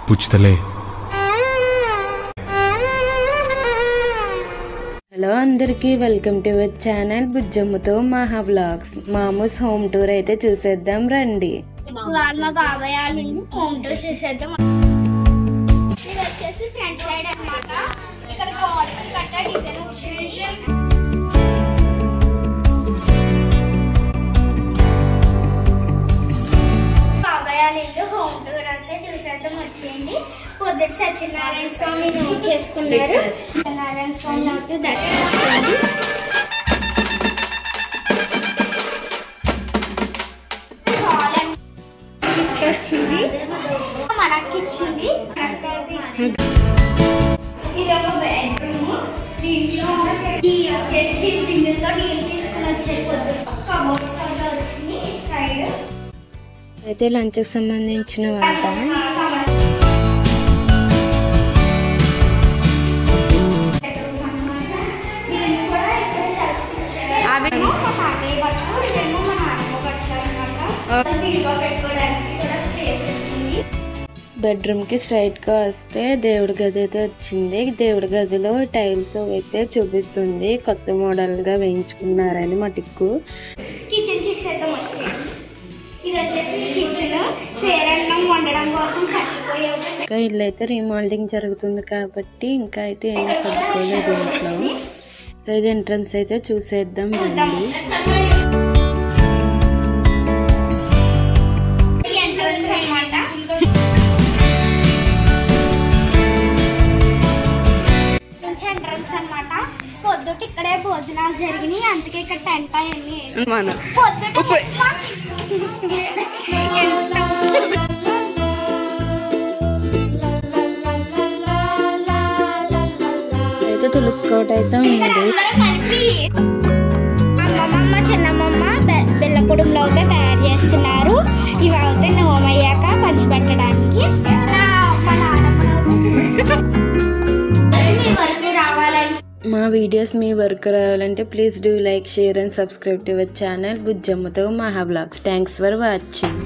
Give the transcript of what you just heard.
పుచ్చుతలే. Hello అందరికీ, welcome to our channel బుజ్జమ్మతో మహా వ్లాగ్స్. మామూస్ హోమ్ టూర్ అయితే చూసేద్దాం రండి. మా బాబాయ్ వాళ్ళని హోమ్ టూర్ చూసేద్దాం. ఇది వచ్చేసి ఫ్రంట్ సైడ్ అన్నమాట. ఇక్కడ కాటన్ కట్ట డిజైన్ వచ్చింది. బాబాయ్ వాళ్ళ ఇల్లు హోమ్ టూర్ అంతా చూసేద్దాం వచ్చేయండి. పొద్దుట సత్యనారాయణ స్వామి నోట్ చేసుకున్నారు. సత్యనారాయణ స్వామి అయితే దర్శించుకోండి. వచ్చింది మనకి ఇచ్చింది. ఇది ఒక బెడ్రూమ్. దీంట్లో వచ్చేసి సింగిల్తో నీళ్ళు తీసుకుని వచ్చే కబోర్డ్స్ కూడా వచ్చింది. ఇటు సైడ్ అయితే లంచ్కి సంబంధించిన వంట. బెడ్రూమ్ కి స్ట్రైట్ గా వస్తే దేవుడి గది అయితే వచ్చింది. దేవుడి గదిలో టైల్స్ అయితే చూపిస్తుంది. కొత్త మోడల్ గా వేయించుకున్నారని మటుకు. కిచెన్ చూసేద్దాం వచ్చేయండి. ఇది వచ్చేసి కిచెన్. సేరన్నం వండడం కోసం కట్టిపోయేది. ఇంకా ఇల్లు అయితే రీమోల్డింగ్ జరుగుతుంది కాబట్టి ఇంకా అయితే ఏం సర్దుకోలేదు ఇంట్లో. సో ఇది ఎంట్రన్స్ అయితే చూసేద్దాం రండి. పొద్దుట ఇక్కడే భోజనాలు జరిగినాయి. అందుకే ఇక్కడ టెంట్ అవన్నీ అయితే తులుసుకోట అయితే ఉంది. అమ్మమ్మ చిన్నమ్మమ్మ బెల్లకుడుంలో అయితే తయారు చేస్తున్నారు. ఇవి అయితే నోమయ్యాక పంచిపెట్టడానికి. మా వీడియోస్ మీ వరకు రావాలంటే please do like, share and subscribe to our channel బుజ్జమ్మతో మహా వ్లాగ్స్. Thanks for watching.